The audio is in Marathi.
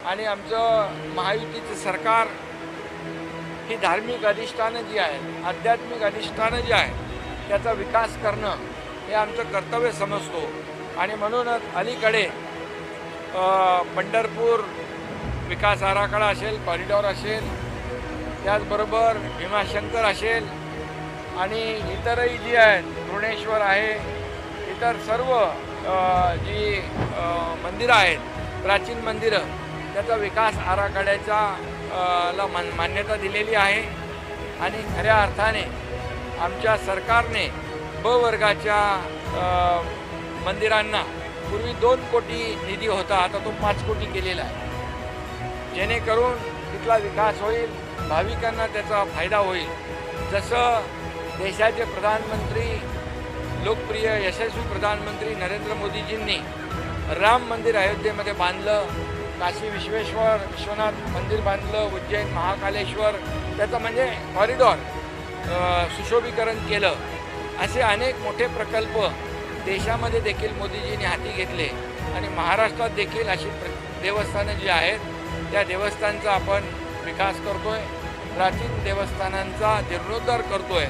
आणि आमचं महायुतीचं सरकार ही धार्मिक अधिष्ठानं जी आहेत, आध्यात्मिक अधिष्ठानं जी आहेत त्याचा विकास करणं हे आमचं कर्तव्य समजतो. आणि म्हणूनच अलीकडे पंढरपूर विकास आराखडा असेल, कॉरिडॉर असेल, त्याचबरोबर भीमाशंकर असेल आणि इतरही जी आहेत, भुवनेश्वर आहे, इतर सर्व जी मंदिरं आहेत, प्राचीन मंदिरं, त्याचा विकास आराखड्याचा ला मान्यता दिलेली आहे. आणि खऱ्या अर्थाने आमच्या सरकारने ब वर्गाच्या मंदिरांना पूर्वी 2 कोटी निधी होता, आता तो 5 कोटी केलेला आहे, जेणेकरून तिथला विकास होईल, भाविकांना त्याचा फायदा होईल. जसं देशाचे प्रधानमंत्री, लोकप्रिय यशस्वी प्रधानमंत्री नरेंद्र मोदीजींनी राम मंदिर अयोध्येमध्ये बांधलं, काशी विश्वनाथ मंदिर बांधलं, उज्जैन महाकालेश्वर त्याचं म्हणजे कॉरिडॉर सुशोभीकरण केलं, असे अनेक मोठे प्रकल्प देशामध्ये देखील मोदीजींनी हाती घेतले. आणि महाराष्ट्रात देखील अशी देवस्थानं जी आहेत त्या देवस्थानचा आपण विकास करतोय, प्राचीन देवस्थानांचा जीर्णोद्धार करतोय.